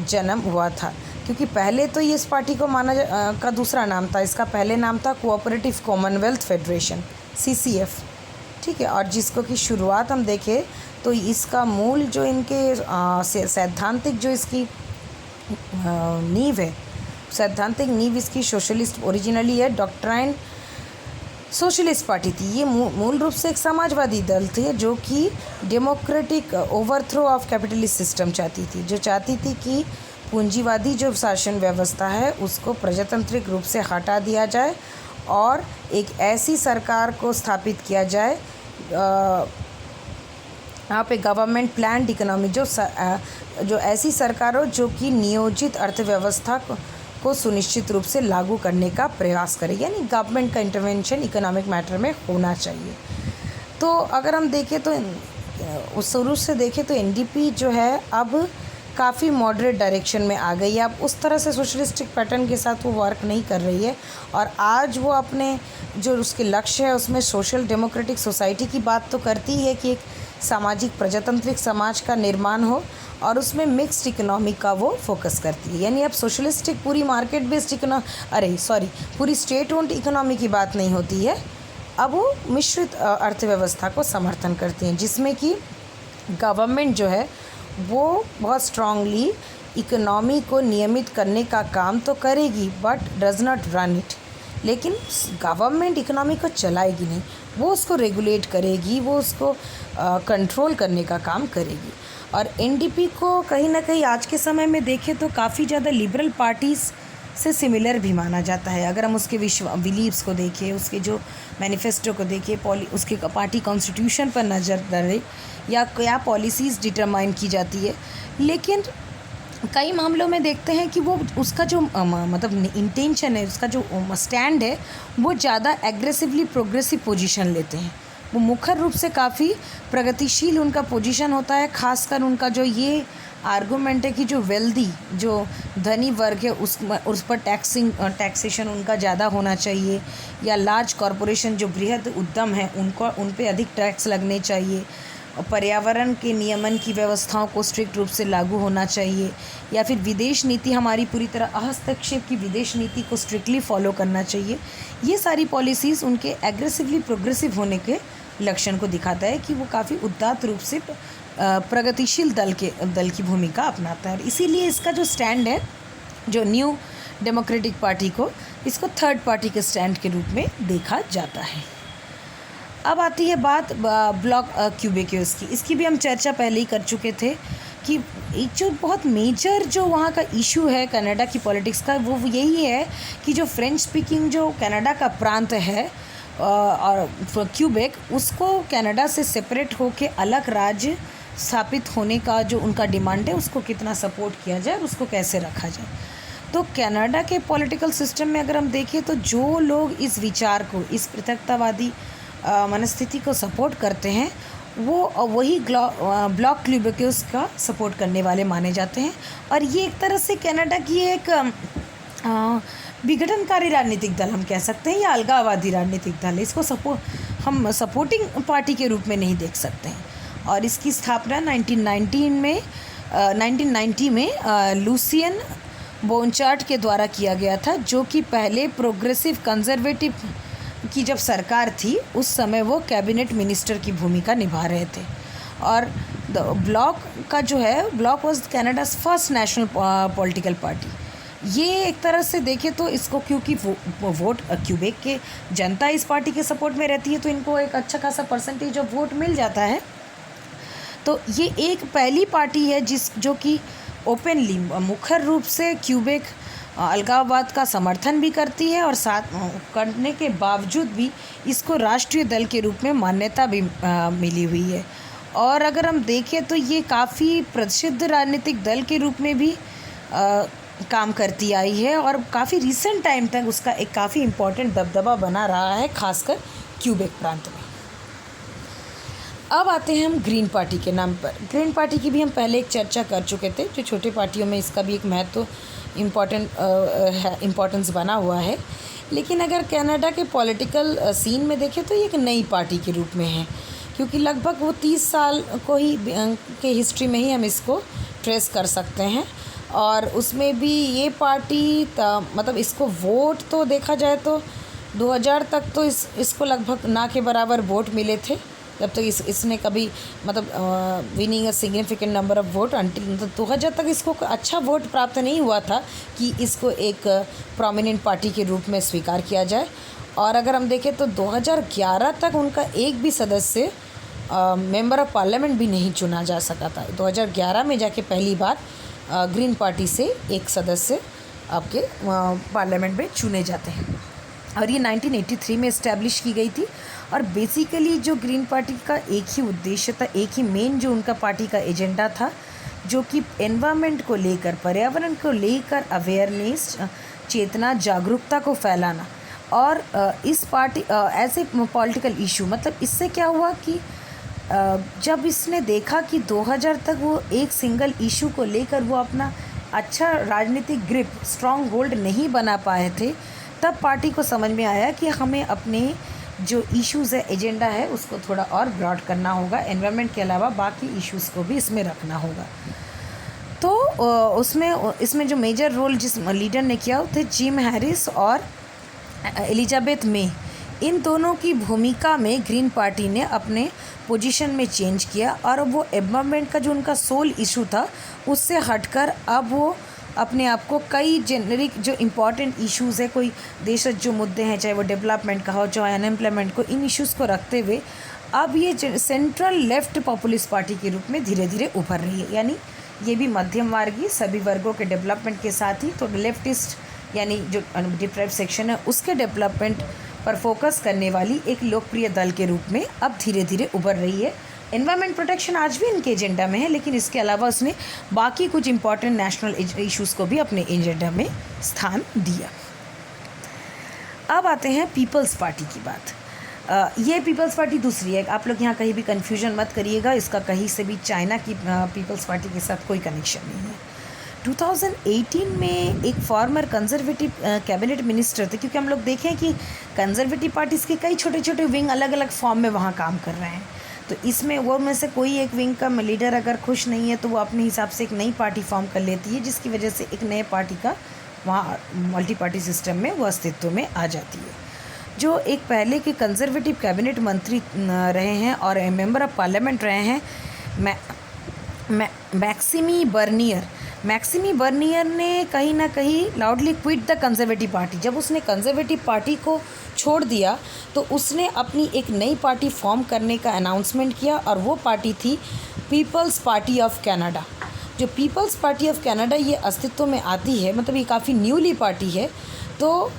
जन्म हुआ था। क्योंकि पहले तो ये इस पार्टी को का दूसरा नाम था, इसका पहले नाम था कोऑपरेटिव कॉमनवेल्थ फेडरेशन, CCF, ठीक है। और जिसको की शुरुआत हम देखें तो इसका मूल जो इनके सैद्धांतिक जो इसकी नींव है, सैद्धांतिक नींव इसकी सोशलिस्ट ओरिजिनली है, डॉक्ट्राइन सोशलिस्ट पार्टी थी। ये मूल रूप से एक समाजवादी दल थी जो कि democratic overthrow of capitalist system चाहती थी, जो चाहती थी कि पूंजीवादी जो शासन व्यवस्था है उसको प्रजातांत्रिक रूप से हटा दिया जाए और एक ऐसी सरकार को स्थापित किया जाए, यहाँ पे गवर्नमेंट प्लान्ड इकोनॉमी, जो ऐसी सरकार हो जो कि नियोजित अर्थव्यवस्था को सुनिश्चित रूप से लागू करने का प्रयास करे, यानी गवर्नमेंट का इंटरवेंशन इकोनॉमिक मैटर में होना चाहिए। तो अगर हम देखें तो उस शुरू से देखें तो एनडीपी जो है अब काफ़ी मॉडरेट डायरेक्शन में आ गई है। अब उस तरह से सोशलिस्टिक पैटर्न के साथ वो वर्क नहीं कर रही है और आज वो अपने जो उसके लक्ष्य है उसमें सोशल डेमोक्रेटिक सोसाइटी की बात तो करती ही है कि एक सामाजिक प्रजातांत्रिक समाज का निर्माण हो और उसमें मिक्स्ड इकोनॉमी का वो फोकस करती है। यानी अब सोशलिस्टिक पूरी मार्केट बेस्ड पूरी स्टेट ओन्ड इकोनॉमी की बात नहीं होती है, अब वो मिश्रित अर्थव्यवस्था को समर्थन करती हैं, जिसमें कि गवर्नमेंट जो है वो बहुत स्ट्रांगली इकोनॉमी को नियमित करने का काम तो करेगी but does not run it. लेकिन गवर्नमेंट इकोनॉमी को चलाएगी नहीं, वो उसको रेगुलेट करेगी, वो उसको कंट्रोल करने का काम करेगी। और एनडीपी को कहीं ना कहीं आज के समय में देखें तो काफ़ी ज़्यादा लिबरल पार्टीज़ से सिमिलर भी माना जाता है। अगर हम उसके बिलीव्स को देखें, उसके जो मैनिफेस्टो को देखें, उसके पार्टी कॉन्स्टिट्यूशन पर नज़र डालें या क्या पॉलिसीज़ डिटरमाइन की जाती है, लेकिन कई मामलों में देखते हैं कि वो उसका जो मतलब इंटेंशन है, उसका जो स्टैंड है, वो ज़्यादा एग्रेसिवली प्रोग्रेसिव पोजीशन लेते हैं। वो मुख्य रूप से काफ़ी प्रगतिशील उनका पोजीशन होता है। खासकर उनका जो ये आर्गूमेंट है कि जो वेल्दी, जो धनी वर्ग है, उस पर टैक्सेशन उनका ज़्यादा होना चाहिए, या लार्ज कॉरपोरेशन जो बृहद उद्यम है उन पे अधिक टैक्स लगने चाहिए, पर्यावरण के नियमन की व्यवस्थाओं को स्ट्रिक्ट रूप से लागू होना चाहिए, या फिर विदेश नीति हमारी पूरी तरह हस्तक्षेप की विदेश नीति को स्ट्रिक्टली फॉलो करना चाहिए। ये सारी पॉलिसीज़ उनके एग्रेसिवली प्रोग्रेसिव होने के लक्षण को दिखाता है कि वो काफ़ी उदात्त रूप से प्रगतिशील दल की भूमिका अपनाता है। और इसीलिए इसका जो स्टैंड है, जो न्यू डेमोक्रेटिक पार्टी को, इसको थर्ड पार्टी के स्टैंड के रूप में देखा जाता है। अब आती है बात ब्लॉक क्यूबेक्यूज की। इसकी भी हम चर्चा पहले ही कर चुके थे कि एक जो बहुत मेजर जो वहाँ का इशू है कनाडा की पॉलिटिक्स का, वो यही है कि जो फ्रेंच स्पीकिंग जो कनाडा का प्रांत है और क्यूबेक उसको कनाडा से सेपरेट होके अलग राज्य स्थापित होने का जो उनका डिमांड है उसको कितना सपोर्ट किया जाए और उसको कैसे रखा जाए। तो कनाडा के पॉलिटिकल सिस्टम में अगर हम देखें तो जो लोग इस विचार को, इस पृथकतावादी मनस्थिति को सपोर्ट करते हैं वो वही ब्लॉक क्यूबेकर्स का सपोर्ट करने वाले माने जाते हैं। और ये एक तरह से कनाडा की एक विघटनकारी राजनीतिक दल हम कह सकते हैं या अलगाववादी राजनीतिक दल, इसको हम सपोर्टिंग पार्टी के रूप में नहीं देख सकते हैं। और इसकी स्थापना 1990 में लूसियन बोनचार्ट के द्वारा किया गया था, जो कि पहले प्रोग्रेसिव कंजर्वेटिव की जब सरकार थी उस समय वो कैबिनेट मिनिस्टर की भूमिका निभा रहे थे। और ब्लॉक का जो है, block was Canada's first national political party. ये एक तरह से देखें तो इसको, क्योंकि वोट क्यूबेक के जनता इस पार्टी के सपोर्ट में रहती है तो इनको एक अच्छा खासा परसेंटेज ऑफ वोट मिल जाता है। तो ये एक पहली पार्टी है जो कि ओपनली मुखर रूप से क्यूबेक अलगाववाद का समर्थन भी करती है और साथ करने के बावजूद भी इसको राष्ट्रीय दल के रूप में मान्यता भी मिली हुई है। और अगर हम देखें तो ये काफ़ी प्रसिद्ध राजनीतिक दल के रूप में भी काम करती आई है और काफ़ी रिसेंट टाइम तक उसका एक काफ़ी इम्पोर्टेंट दबदबा बना रहा है, खासकर क्यूबेक प्रांत में। अब आते हैं हम ग्रीन पार्टी के नाम पर। ग्रीन पार्टी की भी हम पहले एक चर्चा कर चुके थे, जो छोटे पार्टियों में इसका भी एक महत्व इम्पोर्टेंस बना हुआ है। लेकिन अगर कनाडा के पॉलिटिकल सीन में देखें तो ये एक नई पार्टी के रूप में है, क्योंकि लगभग वो 30 साल को ही के हिस्ट्री में ही हम इसको ट्रेस कर सकते हैं। और उसमें भी ये पार्टी मतलब इसको वोट तो देखा जाए तो 2000 तक तो इसको लगभग ना के बराबर वोट मिले थे, जब तक इसने कभी मतलब winning a significant number of vote until 2000 तक इसको अच्छा वोट प्राप्त नहीं हुआ था कि इसको एक प्रोमिनेंट पार्टी के रूप में स्वीकार किया जाए। और अगर हम देखें तो 2011 तक उनका एक भी सदस्य मेंबर ऑफ पार्लियामेंट भी नहीं चुना जा सका था। 2011 में जाके पहली बार ग्रीन पार्टी से एक सदस्य आपके पार्लियामेंट में चुने जाते हैं और ये 1983 में इस्टेब्लिश की गई थी। और बेसिकली जो ग्रीन पार्टी का एक ही उद्देश्य था, एक ही मेन जो उनका पार्टी का एजेंडा था, जो कि एनवायरनमेंट को लेकर, पर्यावरण को लेकर अवेयरनेस, चेतना, जागरूकता को फैलाना। और इस party as a political issue, मतलब इससे क्या हुआ कि जब इसने देखा कि 2000 तक वो एक सिंगल इशू को लेकर वो अपना अच्छा राजनीतिक ग्रिप, स्ट्रॉन्ग होल्ड नहीं बना पाए थे, तब पार्टी को समझ में आया कि हमें अपने जो इश्यूज़ है, एजेंडा है, उसको थोड़ा और ब्रॉड करना होगा। एनवायरनमेंट के अलावा बाकी इश्यूज़ को भी इसमें रखना होगा। तो इसमें जो मेजर रोल जिस लीडर ने किया वो थे जिम हैरिस और एलिजाबेथ मे। इन दोनों की भूमिका में ग्रीन पार्टी ने अपने पोजीशन में चेंज किया और वो एनवायरनमेंट का जो उनका सोल इशू था उससे हटकर अब वो अपने आप को कई जेनरिक जो इम्पॉर्टेंट इश्यूज़ है, कोई देशज जो मुद्दे हैं, चाहे वो डेवलपमेंट का हो, चाहे अनएम्प्लॉयमेंट को, इन इश्यूज़ को रखते हुए अब ये सेंट्रल लेफ्ट पॉपुलिस्ट पार्टी के रूप में धीरे धीरे उभर रही है। यानी ये भी मध्यम वर्गीय सभी वर्गों के डेवलपमेंट के साथ ही थोड़ा लेफ्टिस्ट यानी जो डिप्राइव्ड सेक्शन है उसके डेवलपमेंट पर फोकस करने वाली एक लोकप्रिय दल के रूप में अब धीरे धीरे उभर रही है। एनवायरनमेंट प्रोटेक्शन आज भी इनके एजेंडा में है, लेकिन इसके अलावा उसने बाकी कुछ इंपॉर्टेंट नेशनल इश्यूज़ को भी अपने एजेंडा में स्थान दिया। अब आते हैं पीपल्स पार्टी की बात। ये पीपल्स पार्टी दूसरी है, आप लोग यहाँ कहीं भी कन्फ्यूजन मत करिएगा, इसका कहीं से भी चाइना की पीपल्स पार्टी के साथ कोई कनेक्शन नहीं है। 2018 में एक फॉर्मर कंजर्वेटिव कैबिनेट मिनिस्टर थे, क्योंकि हम लोग देखें कि कंजर्वेटिव पार्टीज़ के कई छोटे छोटे विंग अलग अलग फॉर्म में वहाँ काम कर रहे हैं। तो इसमें वो में से कोई एक विंग का लीडर अगर खुश नहीं है तो वो अपने हिसाब से एक नई पार्टी फॉर्म कर लेती है, जिसकी वजह से एक नए पार्टी का वहाँ मल्टी पार्टी सिस्टम में वो अस्तित्व में आ जाती है। जो एक पहले के कंजर्वेटिव कैबिनेट मंत्री रहे हैं और मेंबर ऑफ पार्लियामेंट रहे हैं मैक्सिमी बर्नियर ने कहीं ना कहीं loudly quit the conservative party. जब उसने कंजर्वेटिव पार्टी को छोड़ दिया तो उसने अपनी एक नई पार्टी फॉर्म करने का अनाउंसमेंट किया और वो पार्टी थी पीपल्स पार्टी ऑफ कनाडा। जो पीपल्स पार्टी ऑफ कनाडा ये अस्तित्व में आती है, मतलब ये काफ़ी न्यूली पार्टी है। तो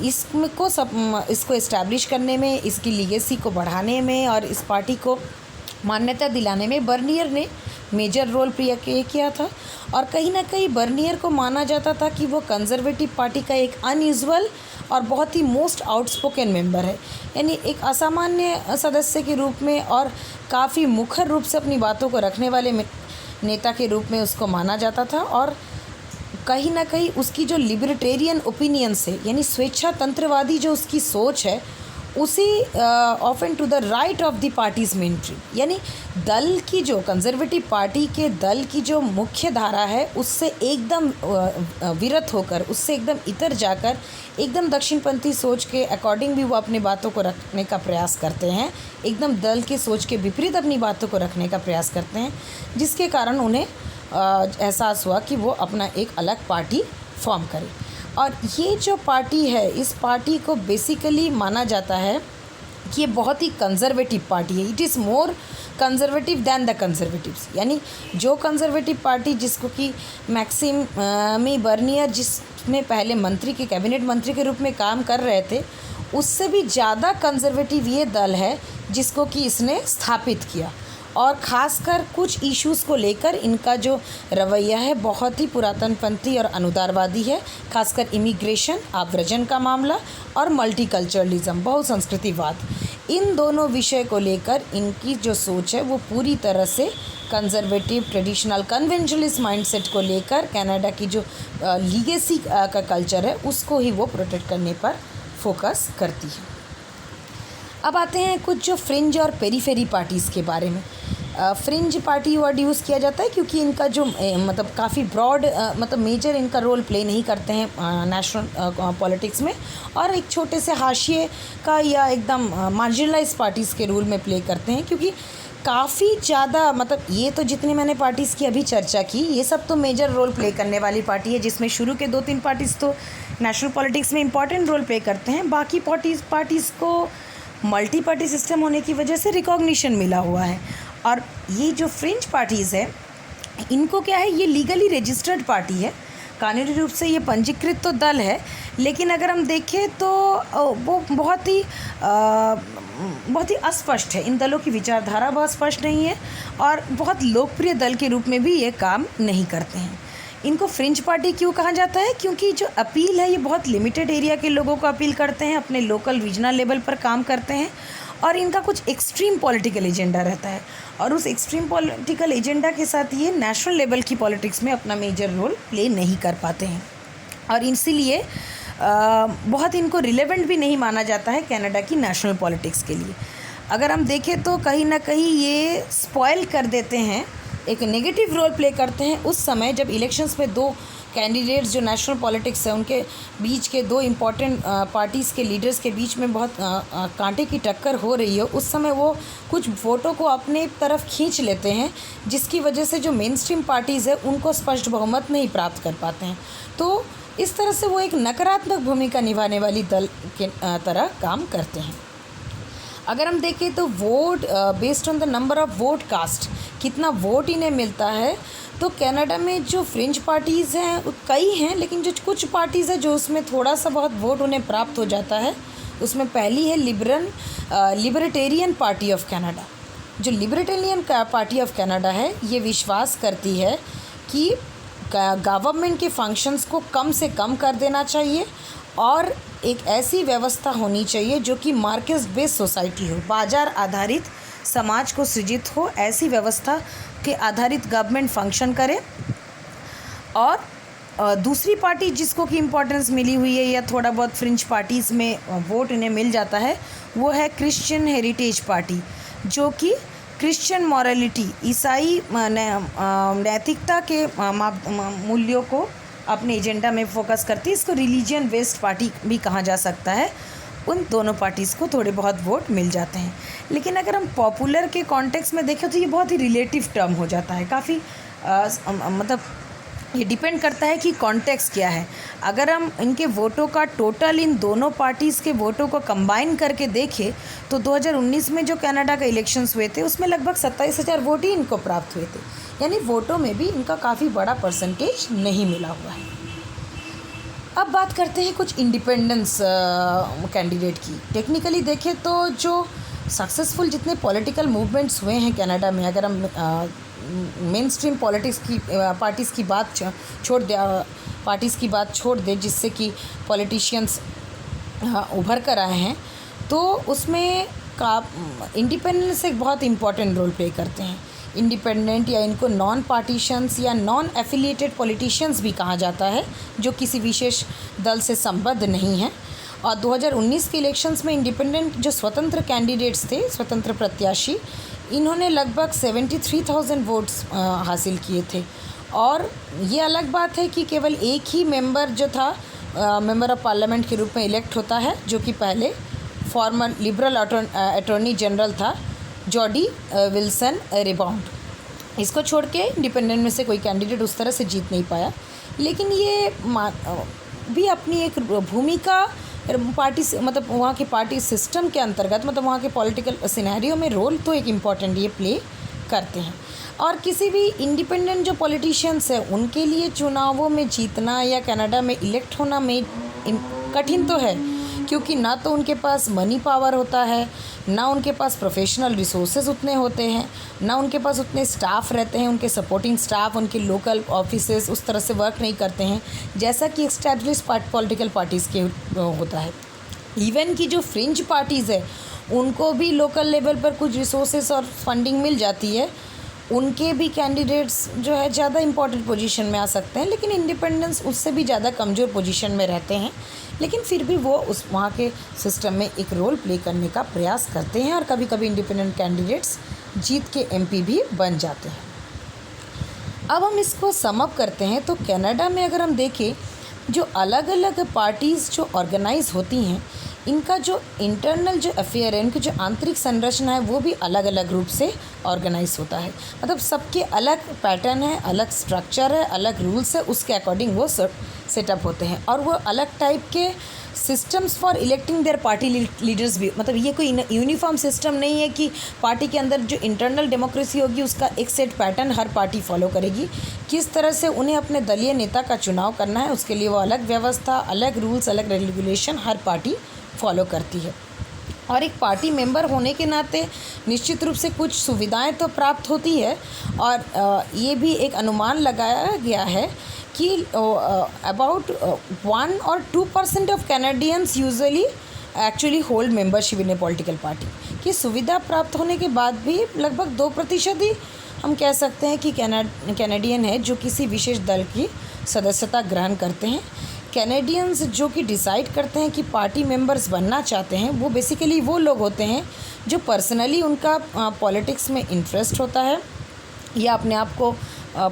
इसको इस्टेब्लिश करने में, इसकी लीगेसी को बढ़ाने में और इस पार्टी को मान्यता दिलाने में बर्नियर ने मेजर रोल प्ले किया था। और कहीं ना कहीं बर्नियर को माना जाता था कि वो कंजर्वेटिव पार्टी का एक अनयूजुअल और बहुत ही मोस्ट आउटस्पोकन मेंबर है, यानी एक असामान्य सदस्य के रूप में और काफ़ी मुखर रूप से अपनी बातों को रखने वाले नेता के रूप में उसको माना जाता था। और कहीं ना कहीं उसकी जो लिबर्टेरियन ओपिनियंस है, यानी स्वेच्छातंत्रवादी जो उसकी सोच है, उसी often to the right of the party's mainstream, यानी दल की जो कंजर्वेटिव पार्टी के दल की जो मुख्य धारा है उससे एकदम विरत होकर, उससे एकदम इतर जाकर एकदम दक्षिणपंथी सोच के अकॉर्डिंग भी वो अपनी बातों को रखने का प्रयास करते हैं, एकदम दल की सोच के विपरीत अपनी बातों को रखने का प्रयास करते हैं, जिसके कारण उन्हें एहसास हुआ कि वो अपना एक अलग पार्टी फॉर्म करें। और ये जो पार्टी है, इस पार्टी को बेसिकली माना जाता है कि ये बहुत ही कंजर्वेटिव पार्टी है। It is more conservative than the conservatives, यानी जो कंजर्वेटिव पार्टी जिसको कि मैक्सिम बर्नियर जिसमें पहले मंत्री के कैबिनेट मंत्री के रूप में काम कर रहे थे, उससे भी ज़्यादा कंजर्वेटिव ये दल है जिसको कि इसने स्थापित किया। और ख़ासकर कुछ इश्यूज़ को लेकर इनका जो रवैया है बहुत ही पुरातनपंथी और अनुदारवादी है, खासकर इमिग्रेशन, आव्रजन का मामला और मल्टीकल्चरलिज्म, बहुसंस्कृतिवाद। इन दोनों विषय को लेकर इनकी जो सोच है वो पूरी तरह से कंजर्वेटिव ट्रेडिशनल कन्वेंशनलिस्ट माइंडसेट को लेकर कनाडा की जो लीगेसी का कल्चर है उसको ही वो प्रोटेक्ट करने पर फोकस करती है। अब आते हैं कुछ जो फ्रिंज और पेरीफेरी पार्टीज़ के बारे में। फ्रिंज पार्टी वर्ड यूज़ किया जाता है क्योंकि इनका जो मतलब काफ़ी ब्रॉड मतलब मेजर इनका रोल प्ले नहीं करते हैं नेशनल पॉलिटिक्स में, और एक छोटे से हाशिए का या एकदम मार्जिनलाइज पार्टीज़ के रोल में प्ले करते हैं, क्योंकि काफ़ी ज़्यादा मतलब ये तो जितनी मैंने पार्टीज़ की अभी चर्चा की ये सब तो मेजर रोल प्ले करने वाली पार्टी है, जिसमें शुरू के 2-3 पार्टीज़ तो नेशनल पॉलिटिक्स में इंपॉर्टेंट रोल प्ले करते हैं। बाकी पार्टीज़ को मल्टी पार्टी सिस्टम होने की वजह से रिकॉग्निशन मिला हुआ है। और ये जो फ्रिंज पार्टीज़ है इनको क्या है, ये लीगली रजिस्टर्ड पार्टी है, कानूनी रूप से ये पंजीकृत तो दल है, लेकिन अगर हम देखें तो वो बहुत ही अस्पष्ट है। इन दलों की विचारधारा बहुत स्पष्ट नहीं है और बहुत लोकप्रिय दल के रूप में भी ये काम नहीं करते हैं। इनको फ्रिंज पार्टी क्यों कहा जाता है? क्योंकि जो अपील है ये बहुत लिमिटेड एरिया के लोगों को अपील करते हैं, अपने लोकल रीजनल लेवल पर काम करते हैं, और इनका कुछ एक्सट्रीम पॉलिटिकल एजेंडा रहता है, और उस एक्सट्रीम पॉलिटिकल एजेंडा के साथ ये नेशनल लेवल की पॉलिटिक्स में अपना मेजर रोल प्ले नहीं कर पाते हैं, और इसीलिए बहुत इनको रिलेवेंट भी नहीं माना जाता है कनाडा की नेशनल पॉलिटिक्स के लिए। अगर हम देखें तो कहीं ना कहीं ये स्पॉइल कर देते हैं, एक नेगेटिव रोल प्ले करते हैं उस समय जब इलेक्शंस में 2 कैंडिडेट्स जो नेशनल पॉलिटिक्स है उनके बीच के 2 इम्पॉर्टेंट पार्टीज़ के लीडर्स के बीच में बहुत कांटे की टक्कर हो रही है। उस समय वो कुछ वोटों को अपने तरफ खींच लेते हैं, जिसकी वजह से जो मेन स्ट्रीम पार्टीज़ है उनको स्पष्ट बहुमत नहीं प्राप्त कर पाते हैं। तो इस तरह से वो एक नकारात्मक भूमिका निभाने वाली दल के तरह काम करते हैं। अगर हम देखें तो vote based on the number of vote cast, कितना वोट इन्हें मिलता है, तो कनाडा में जो फ्रिंज पार्टीज़ हैं कई हैं, लेकिन जो कुछ पार्टीज़ हैं जो उसमें थोड़ा सा बहुत वोट उन्हें प्राप्त हो जाता है, उसमें पहली है लिबर्टेरियन पार्टी ऑफ कनाडा। जो लिबर्टेरियन पार्टी ऑफ कनाडा है ये विश्वास करती है कि गवर्नमेंट के फंक्शंस को कम से कम कर देना चाहिए और एक ऐसी व्यवस्था होनी चाहिए जो कि मार्केट बेस्ड सोसाइटी हो, बाज़ार आधारित समाज को सृजित हो, ऐसी व्यवस्था के आधारित गवर्नमेंट फंक्शन करे। और दूसरी पार्टी जिसको कि इम्पोर्टेंस मिली हुई है या थोड़ा बहुत फ्रिंज पार्टीज़ में वोट इन्हें मिल जाता है, वो है क्रिश्चियन हेरिटेज पार्टी, जो कि क्रिश्चियन मॉरलिटी, ईसाई नैतिकता के मूल्यों को अपने एजेंडा में फोकस करती है। इसको रिलीजियन बेस्ड पार्टी भी कहा जा सकता है। उन दोनों पार्टीज़ को थोड़े बहुत वोट मिल जाते हैं, लेकिन अगर हम पॉपुलर के कॉन्टेक्स्ट में देखें तो ये बहुत ही रिलेटिव टर्म हो जाता है। काफ़ी मतलब ये डिपेंड करता है कि कॉन्टेक्स्ट क्या है। अगर हम इनके वोटों का टोटल इन दोनों पार्टीज़ के वोटों को कंबाइन करके देखें तो 2019 में जो कनाडा का इलेक्शंस हुए थे उसमें लगभग 27,000 वोट ही इनको प्राप्त हुए थे, यानी वोटों में भी इनका काफ़ी बड़ा परसेंटेज नहीं मिला हुआ है। अब बात करते हैं कुछ इंडिपेंडेंस कैंडिडेट की। टेक्निकली देखें तो जो सक्सेसफुल जितने पॉलिटिकल मूवमेंट्स हुए हैं कनाडा में, अगर हम मेन स्ट्रीम पॉलिटिक्स की पार्टीज़ की बात छोड़ दें जिससे कि पॉलिटिशियंस उभर कर आए हैं, तो उसमें इंडिपेंडेंस एक बहुत इम्पॉर्टेंट रोल प्ले करते हैं। इंडिपेंडेंट या इनको नॉन पार्टीशंस या नॉन एफिलिएटेड पॉलिटिशियंस भी कहा जाता है, जो किसी विशेष दल से संबद्ध नहीं हैं। और 2019 के इलेक्शंस में इंडिपेंडेंट जो स्वतंत्र कैंडिडेट्स थे, स्वतंत्र प्रत्याशी, इन्होंने लगभग 73,000 वोट्स हासिल किए थे। और ये अलग बात है कि केवल एक ही मेंबर जो था मेंबर ऑफ पार्लियामेंट के रूप में इलेक्ट होता है, जो कि पहले फॉर्मर लिबरल अटॉर्नी जनरल था जॉडी विल्सन रिबाउंड। इसको छोड़ के इंडिपेंडेंट में से कोई कैंडिडेट उस तरह से जीत नहीं पाया। लेकिन ये भी अपनी एक भूमिका पार्टी से, मतलब वहाँ के पार्टी सिस्टम के अंतर्गत, मतलब वहाँ के पॉलिटिकल सिनेरियो में रोल तो एक इम्पॉर्टेंट ये प्ले करते हैं। और किसी भी इंडिपेंडेंट जो पॉलिटिशियंस है उनके लिए चुनावों में जीतना या कनाडा में इलेक्ट होना में कठिन तो है, क्योंकि ना तो उनके पास मनी पावर होता है, ना उनके पास प्रोफेशनल रिसोर्सेज उतने होते हैं, ना उनके पास उतने स्टाफ रहते हैं, उनके सपोर्टिंग स्टाफ, उनके लोकल ऑफिसेस उस तरह से वर्क नहीं करते हैं जैसा कि एस्टैब्लिश पॉलिटिकल पार्टीज़ के होता है। इवन की जो फ्रिंज पार्टीज़ है उनको भी लोकल लेवल पर कुछ रिसोर्सेज और फंडिंग मिल जाती है, उनके भी कैंडिडेट्स जो है ज़्यादा इंपॉर्टेंट पोजीशन में आ सकते हैं। लेकिन इंडिपेंडेंस उससे भी ज़्यादा कमज़ोर पोजीशन में रहते हैं, लेकिन फिर भी वो उस वहाँ के सिस्टम में एक रोल प्ले करने का प्रयास करते हैं और कभी कभी इंडिपेंडेंट कैंडिडेट्स जीत के एमपी भी बन जाते हैं। अब हम इसको सम अप करते हैं तो कनाडा में अगर हम देखें, जो अलग अलग पार्टीज़ जो ऑर्गेनाइज होती हैं, इनका जो इंटरनल जो अफेयर है, इनकी जो आंतरिक संरचना है, वो भी अलग अलग रूप से ऑर्गेनाइज होता है। मतलब सबके अलग पैटर्न है, अलग स्ट्रक्चर है, अलग रूल्स है, उसके अकॉर्डिंग वो सेटअप होते हैं। और वो अलग टाइप के systems for electing their party leaders भी, मतलब ये कोई यूनिफॉर्म सिस्टम नहीं है कि पार्टी के अंदर जो इंटरनल डेमोक्रेसी होगी उसका एक सेट पैटर्न हर पार्टी फॉलो करेगी। किस तरह से उन्हें अपने दलीय नेता का चुनाव करना है, उसके लिए वो अलग व्यवस्था, अलग रूल्स, अलग रेगुलेशन हर पार्टी फॉलो करती है। और एक पार्टी मेंबर होने के नाते निश्चित रूप से कुछ सुविधाएं तो प्राप्त होती है। और ये भी एक अनुमान लगाया गया है कि about 1 or 2% of Canadians usually actually hold membership in A political party. कि सुविधा प्राप्त होने के बाद भी लगभग 2% ही हम कह सकते हैं कि कैनेडियन है जो किसी विशेष दल की सदस्यता ग्रहण करते हैं। कैनेडियंस जो कि डिसाइड करते हैं कि पार्टी मेंबर्स बनना चाहते हैं, वो बेसिकली वो लोग होते हैं जो पर्सनली उनका पॉलिटिक्स में इंटरेस्ट होता है, या अपने आप को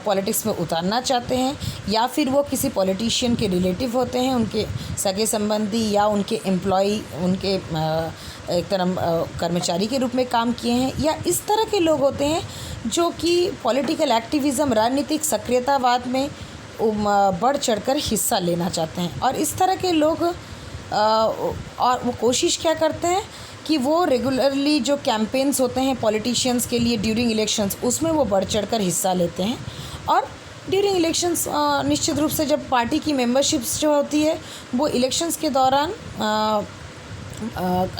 पॉलिटिक्स में उतारना चाहते हैं, या फिर वो किसी पॉलिटिशियन के रिलेटिव होते हैं, उनके सगे संबंधी या उनके एम्प्लॉई, उनके एक तरह कर्मचारी के रूप में काम किए हैं, या इस तरह के लोग होते हैं जो कि पॉलिटिकल एक्टिविज़म, राजनीतिक सक्रियतावाद में बढ़ चढ़कर हिस्सा लेना चाहते हैं। और इस तरह के लोग और वो कोशिश क्या करते हैं कि वो रेगुलरली जो कैंपेन्स होते हैं पॉलिटिशियंस के लिए ड्यूरिंग इलेक्शंस, उसमें वो बढ़ चढ़कर हिस्सा लेते हैं। और ड्यूरिंग इलेक्शंस निश्चित रूप से जब पार्टी की मेंबरशिप्स जो होती है वो इलेक्शंस के दौरान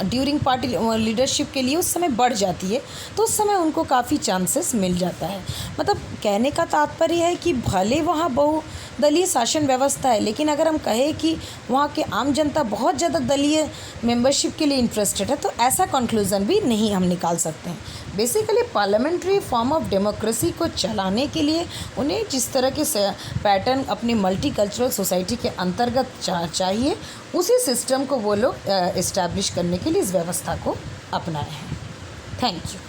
ड्यूरिंग पार्टी लीडरशिप के लिए उस समय बढ़ जाती है, तो उस समय उनको काफ़ी चांसेस मिल जाता है। मतलब कहने का तात्पर्य है कि भले वहाँ बहुदलीय शासन व्यवस्था है, लेकिन अगर हम कहें कि वहाँ के आम जनता बहुत ज़्यादा दलीय मेंबरशिप के लिए इंटरेस्टेड है, तो ऐसा कंक्लूज़न भी नहीं हम निकाल सकते हैं। Basically parliamentary form of democracy को चलाने के लिए उन्हें जिस तरह के पैटर्न अपनी मल्टीकल्चरल सोसाइटी के अंतर्गत चाहिए, उसी सिस्टम को वो लोग इस्टेब्लिश करने के लिए इस व्यवस्था को अपनाए हैं। Thank you.